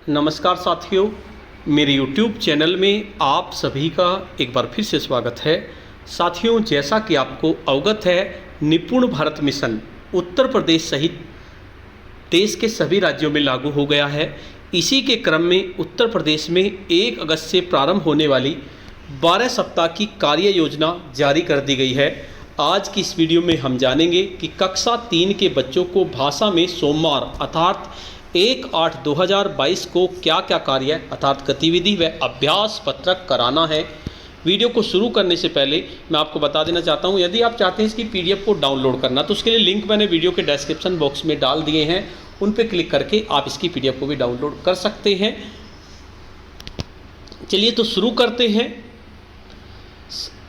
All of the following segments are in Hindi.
नमस्कार साथियों, मेरे YouTube चैनल में आप सभी का एक बार फिर से स्वागत है। साथियों, जैसा कि आपको अवगत है, निपुण भारत मिशन उत्तर प्रदेश सहित देश के सभी राज्यों में लागू हो गया है। इसी के क्रम में उत्तर प्रदेश में 1 अगस्त से प्रारंभ होने वाली 12 सप्ताह की कार्य योजना जारी कर दी गई है। आज की इस वीडियो में हम जानेंगे कि कक्षा 3 के बच्चों को भाषा में सोमवार अर्थात 1/8/2022 को क्या क्या कार्य अर्थात गतिविधि व अभ्यास पत्रक कराना है। वीडियो को शुरू करने से पहले मैं आपको बता देना चाहता हूं, यदि आप चाहते हैं इसकी पीडीएफ को डाउनलोड करना तो उसके लिए लिंक मैंने वीडियो के डिस्क्रिप्शन बॉक्स में डाल दिए हैं। उन पर क्लिक करके आप इसकी पीडीएफ को भी डाउनलोड कर सकते हैं। चलिए तो शुरू करते हैं।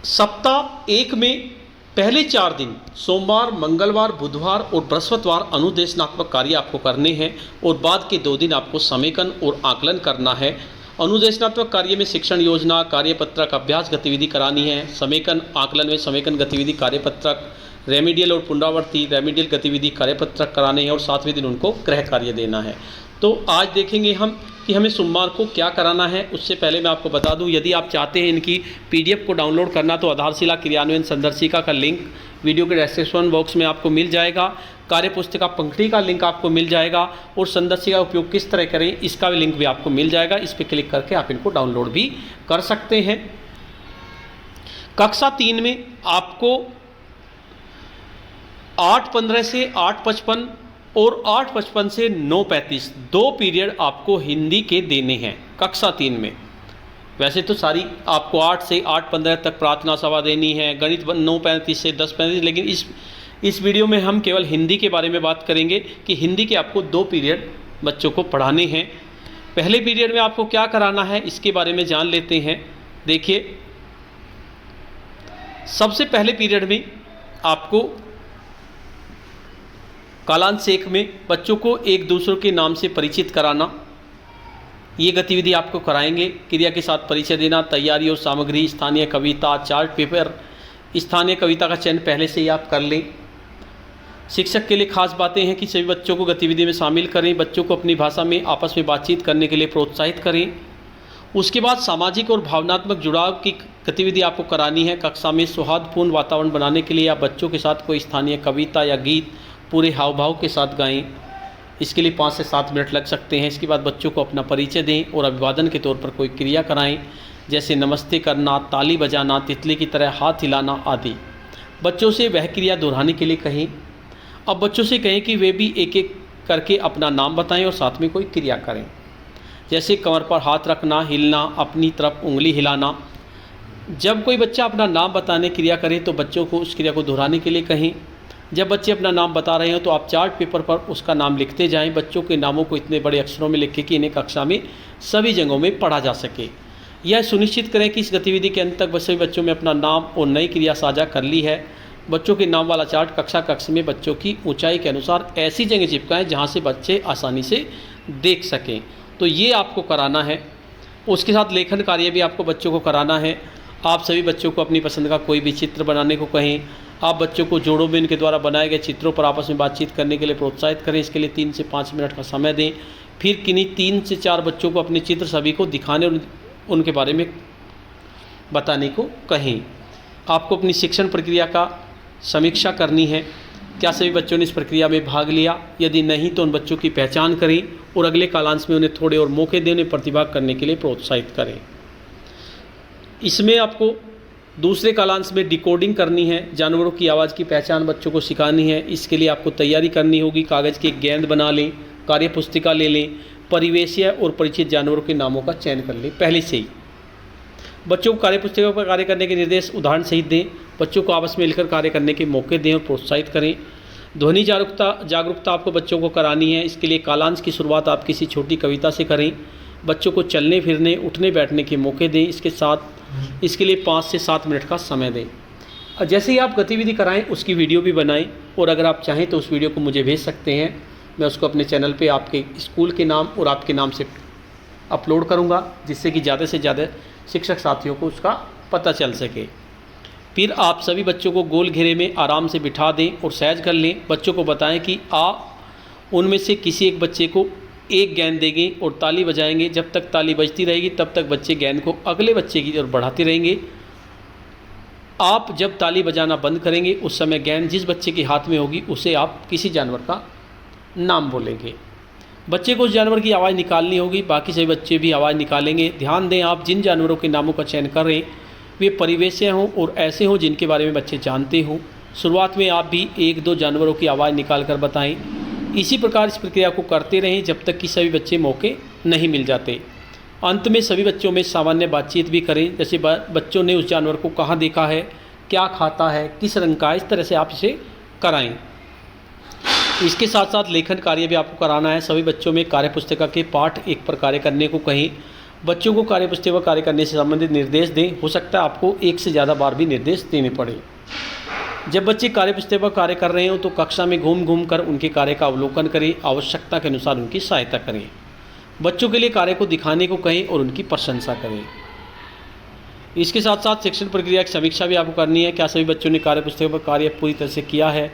सप्ताह 1 में पहले 4 दिन सोमवार, मंगलवार, बुधवार और बृहस्पतिवार अनुदेशनात्मक कार्य आपको करने हैं और बाद के 2 दिन आपको समेकन और आकलन करना है। अनुदेशनात्मक कार्य में शिक्षण योजना, कार्यपत्रक, अभ्यास गतिविधि करानी है। समेकन आकलन में समेकन गतिविधि, कार्यपत्रक, रेमिडियल और पुनरावर्ती रेमिडियल गतिविधि, कार्यपत्रक कराने हैं और 7वें दिन उनको गृह कार्य देना है। तो आज देखेंगे हम कि हमें सोमवार को क्या कराना है। उससे पहले मैं आपको बता दूं, यदि आप चाहते हैं इनकी पीडीएफ को डाउनलोड करना तो आधारशिला क्रियान्वयन संदर्शिका का लिंक वीडियो के डिस्क्रिप्शन बॉक्स में आपको मिल जाएगा। कार्यपुस्तिका पंक्ति का लिंक आपको मिल जाएगा और संदर्शिका का उपयोग किस तरह करें इसका भी लिंक भी आपको मिल जाएगा। इस पर क्लिक करके आप इनको डाउनलोड भी कर सकते हैं। कक्षा 3 में आपको 8:15 से 8:55 और 8:55 से 9:35 2 पीरियड आपको हिंदी के देने हैं कक्षा 3 में। वैसे तो सारी आपको 8 से 8:15 तक प्रार्थना सभा देनी है, गणित 9:35 से 10:35, लेकिन इस वीडियो में हम केवल हिंदी के बारे में बात करेंगे कि हिंदी के आपको 2 पीरियड बच्चों को पढ़ाने हैं। पहले पीरियड में आपको क्या कराना है इसके बारे में जान लेते हैं। देखिए, सबसे पहले पीरियड में आपको कालांश 1 में बच्चों को एक दूसरे के नाम से परिचित कराना, ये गतिविधि आपको कराएंगे। क्रिया के साथ परिचय देना, तैयारी और सामग्री, स्थानीय कविता, चार्ट पेपर। स्थानीय कविता का चयन पहले से ही आप कर लें। शिक्षक के लिए खास बातें हैं कि सभी बच्चों को गतिविधि में शामिल करें। बच्चों को अपनी भाषा में आपस में बातचीत करने के लिए प्रोत्साहित करें। उसके बाद सामाजिक और भावनात्मक जुड़ाव की गतिविधि आपको करानी है। कक्षा में सौहार्दपूर्ण वातावरण बनाने के लिए आप बच्चों के साथ कोई स्थानीय कविता या गीत पूरे हाव भाव के साथ गाएं। इसके लिए 5 से 7 मिनट लग सकते हैं। इसके बाद बच्चों को अपना परिचय दें और अभिवादन के तौर पर कोई क्रिया कराएं, जैसे नमस्ते करना, ताली बजाना, तितली की तरह हाथ हिलाना आदि। बच्चों से वह क्रिया दोहराने के लिए कहें। अब बच्चों से कहें कि वे भी एक एक करके अपना नाम बताएं और साथ में कोई क्रिया करें, जैसे कमर पर हाथ रखना, हिलना, अपनी तरफ उंगली हिलाना। जब कोई बच्चा अपना नाम बताने क्रिया करे तो बच्चों को उस क्रिया को दोहराने के लिए कहें। जब बच्चे अपना नाम बता रहे हो तो आप चार्ट पेपर पर उसका नाम लिखते जाएं। बच्चों के नामों को इतने बड़े अक्षरों में लिखें कि इन्हें कक्षा में सभी जगहों में पढ़ा जा सके। यह सुनिश्चित करें कि इस गतिविधि के अंत तक सभी बच्चों में अपना नाम और नई क्रिया साझा कर ली है। बच्चों के नाम वाला चार्ट कक्षा कक्ष में बच्चों की ऊंचाई के अनुसार ऐसी जगह चिपकाएं जहां से बच्चे आसानी से देख सकें। तो ये आपको कराना है। उसके साथ लेखन कार्य भी आपको बच्चों को कराना है। आप सभी बच्चों को अपनी पसंद का कोई भी चित्र बनाने को कहें। आप बच्चों को जोड़ों में इनके द्वारा बनाए गए चित्रों पर आपस में बातचीत करने के लिए प्रोत्साहित करें। इसके लिए 3 से 5 मिनट का समय दें। फिर किन्हीं 3 से 4 बच्चों को अपने चित्र सभी को दिखाने और उनके बारे में बताने को कहें। आपको अपनी शिक्षण प्रक्रिया का समीक्षा करनी है। क्या सभी बच्चों ने इस प्रक्रिया में भाग लिया? यदि नहीं तो उन बच्चों की पहचान करें और अगले कालांश में उन्हें थोड़े और मौके दें, उन्हें प्रतिभाग करने के लिए प्रोत्साहित करें। इसमें आपको दूसरे कालांश में डिकोडिंग करनी है। जानवरों की आवाज़ की पहचान बच्चों को सिखानी है। इसके लिए आपको तैयारी करनी होगी। कागज़ की एक गेंद बना लें, कार्यपुस्तिका ले लें, परिवेशीय और परिचित जानवरों के नामों का चयन कर लें पहले से ही। बच्चों को कार्यपुस्तिका पर कार्य करने के निर्देश उदाहरण सहित दें। बच्चों को आपस में मिलकर कार्य करने के मौके दें और प्रोत्साहित करें। ध्वनि जागरूकता आपको बच्चों को करानी है। इसके लिए कालांश की शुरुआत आप किसी छोटी कविता से करें। बच्चों को चलने फिरने, उठने बैठने के मौके दें। इसके लिए 5 से 7 मिनट का समय दें। जैसे ही आप गतिविधि कराएं उसकी वीडियो भी बनाएं और अगर आप चाहें तो उस वीडियो को मुझे भेज सकते हैं। मैं उसको अपने चैनल पे आपके स्कूल के नाम और आपके नाम से अपलोड करूंगा, जिससे कि ज़्यादा से ज़्यादा शिक्षक साथियों को उसका पता चल सके। फिर आप सभी बच्चों को गोल घेरे में आराम से बिठा दें और सहज कर लें। बच्चों को बताएं कि उनमें से किसी एक बच्चे को एक गेंद देंगे और ताली बजाएंगे। जब तक ताली बजती रहेगी तब तक बच्चे गेंद को अगले बच्चे की ओर बढ़ाते रहेंगे। आप जब ताली बजाना बंद करेंगे उस समय गेंद जिस बच्चे के हाथ में होगी उसे आप किसी जानवर का नाम बोलेंगे। बच्चे को उस जानवर की आवाज़ निकालनी होगी, बाकी सभी बच्चे भी आवाज़ निकालेंगे। ध्यान दें, आप जिन जानवरों के नामों का चयन कर रहे हैं वे परिवेशीय हों और ऐसे हों जिनके बारे में बच्चे जानते हों। शुरुआत में आप भी 1-2 जानवरों की आवाज़ निकाल कर बताएं। इसी प्रकार इस प्रक्रिया को करते रहें जब तक कि सभी बच्चे मौके नहीं मिल जाते। अंत में सभी बच्चों में सामान्य बातचीत भी करें, जैसे बच्चों ने उस जानवर को कहाँ देखा है, क्या खाता है, किस रंग का है, इस तरह से आप इसे कराएं। इसके साथ साथ लेखन कार्य भी आपको कराना है। सभी बच्चों में कार्यपुस्तिका के पाठ एक पर कार्य करने को कहें। बच्चों को कार्यपुस्तिका पर कार्य करने से संबंधित निर्देश दें। हो सकता है आपको 1 से ज़्यादा बार भी निर्देश देने पड़े। जब बच्चे कार्यपुस्तिका पर कार्य कर रहे हो तो कक्षा में घूम घूम कर उनके कार्य का अवलोकन करें, आवश्यकता के अनुसार उनकी सहायता करें। बच्चों के लिए कार्य को दिखाने को कहें और उनकी प्रशंसा करें। इसके साथ साथ शिक्षण प्रक्रिया की समीक्षा भी आपको करनी है। क्या सभी बच्चों ने कार्यपुस्तिका पर कार्य पूरी तरह से किया है?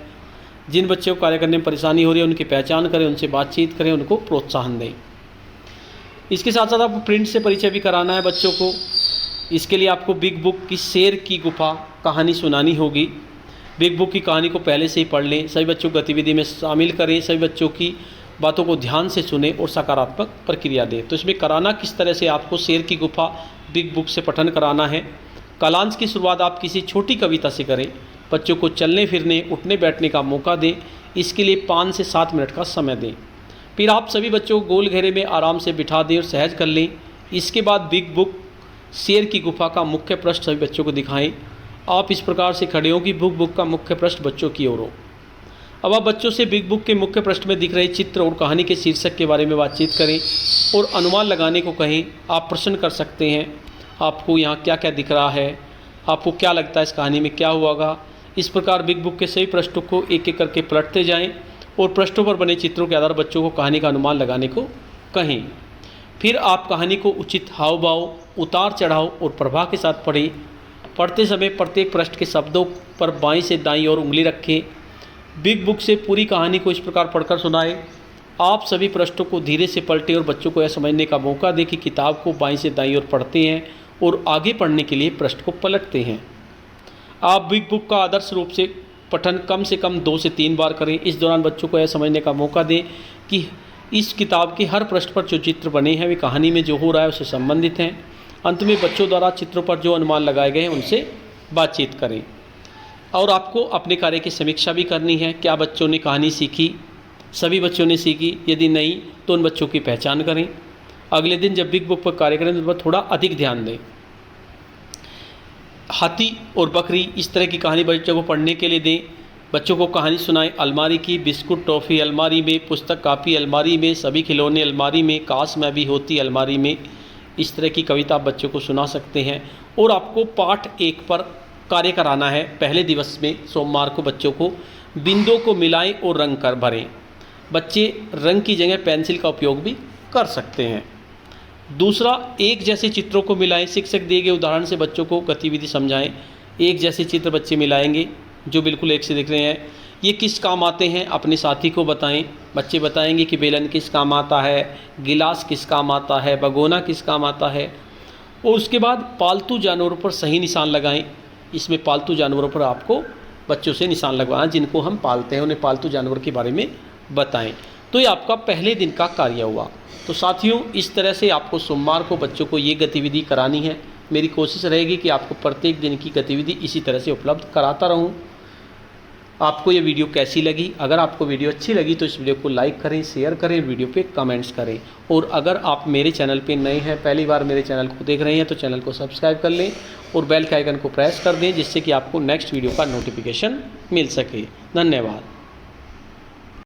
जिन बच्चों को कार्य करने में परेशानी हो रही है उनकी पहचान करें, उनसे बातचीत करें, उनको प्रोत्साहन दें। इसके साथ साथ आपको प्रिंट से परिचय भी कराना है बच्चों को। इसके लिए आपको बिग बुक की शेर की गुफा कहानी सुनानी होगी। बिग बुक की कहानी को पहले से ही पढ़ लें। सभी बच्चों को गतिविधि में शामिल करें, सभी बच्चों की बातों को ध्यान से सुने और सकारात्मक प्रतिक्रिया दें। तो इसमें कराना किस तरह से, आपको शेर की गुफा बिग बुक से पठन कराना है। कालांश की शुरुआत आप किसी छोटी कविता से करें। बच्चों को चलने फिरने, उठने बैठने का मौका दें। इसके लिए 5 से 7 मिनट का समय दें। फिर आप सभी बच्चों को गोल घेरे में आराम से बिठा दें और सहज कर लें। इसके बाद बिग बुक शेर की गुफा का मुख्य पृष्ठ सभी बच्चों को दिखाएं। आप इस प्रकार से खड़े हो कि बुक का मुख्य पृष्ठ बच्चों की ओर हो। अब आप बच्चों से बिग बुक के मुख्य पृष्ठ में दिख रहे चित्र और कहानी के शीर्षक के बारे में बातचीत करें और अनुमान लगाने को कहें। आप प्रश्न कर सकते हैं, आपको यहाँ क्या क्या दिख रहा है, आपको क्या लगता है इस कहानी में क्या हुआ होगा। इस प्रकार बिग बुक के सभी पृष्ठों को एक एक करके पलटते जाएं और पृष्ठों पर बने चित्रों के आधार पर बच्चों को कहानी का अनुमान लगाने को कहें। फिर आप कहानी को उचित हाव भाव, उतार चढ़ाव और प्रभाव के साथ पढ़ें। पढ़ते समय प्रत्येक पृष्ठ के शब्दों पर बाईं से दाईं ओर उंगली रखें। बिग बुक से पूरी कहानी को इस प्रकार पढ़कर सुनाएं। आप सभी पृष्ठों को धीरे से पलटें और बच्चों को यह समझने का मौका दें कि किताब को बाईं से दाईं ओर पढ़ते हैं और आगे पढ़ने के लिए पृष्ठ को पलटते हैं। आप बिग बुक का आदर्श रूप से पठन कम से कम 2 से 3 बार करें। इस दौरान बच्चों को यह समझने का मौका दें कि इस किताब के हर पृष्ठ पर जो चित्र बने हैं वे कहानी में जो हो रहा है उससे संबंधित हैं। अंत में बच्चों द्वारा चित्रों पर जो अनुमान लगाए गए हैं उनसे बातचीत करें। और आपको अपने कार्य की समीक्षा भी करनी है। क्या बच्चों ने कहानी सीखी? सभी बच्चों ने सीखी? यदि नहीं तो उन बच्चों की पहचान करें। अगले दिन जब बिग बुक पर कार्य करें तो थोड़ा अधिक ध्यान दें। हाथी और बकरी इस तरह की कहानी बच्चों को पढ़ने के लिए दें। बच्चों को कहानी सुनाएं। अलमारी की बिस्कुट टॉफ़ी अलमारी में, पुस्तक कापी अलमारी में, सभी खिलौने अलमारी में, काश मैं भी होती अलमारी में। इस तरह की कविता आप बच्चों को सुना सकते हैं। और आपको पाठ 1 पर कार्य कराना है। पहले दिवस में सोमवार को बच्चों को बिंदुओं को मिलाएं और रंग कर भरें। बच्चे रंग की जगह पेंसिल का उपयोग भी कर सकते हैं। दूसरा, एक जैसे चित्रों को मिलाएं। शिक्षक दिए गए उदाहरण से बच्चों को गतिविधि समझाएं। एक जैसे चित्र बच्चे मिलाएंगे जो बिल्कुल एक से दिख रहे हैं। ये किस काम आते हैं अपने साथी को बताएं। बच्चे बताएंगे कि बेलन किस काम आता है, गिलास किस काम आता है, भगोना किस काम आता है। और उसके बाद पालतू जानवरों पर सही निशान लगाएं। इसमें पालतू जानवरों पर आपको बच्चों से निशान लगवाना, जिनको हम पालते हैं उन्हें पालतू जानवर के बारे में बताएं। तो ये आपका पहले दिन का कार्य हुआ। तो साथियों, इस तरह से आपको सोमवार को बच्चों को ये गतिविधि करानी है। मेरी कोशिश रहेगी कि आपको प्रत्येक दिन की गतिविधि इसी तरह से उपलब्ध कराता रहूं। आपको ये वीडियो कैसी लगी? अगर आपको वीडियो अच्छी लगी तो इस वीडियो को लाइक करें, शेयर करें, वीडियो पे कमेंट्स करें। और अगर आप मेरे चैनल पे नए हैं, पहली बार मेरे चैनल को देख रहे हैं, तो चैनल को सब्सक्राइब कर लें और बेल के आइकन को प्रेस कर दें, जिससे कि आपको नेक्स्ट वीडियो का नोटिफिकेशन मिल सके। धन्यवाद।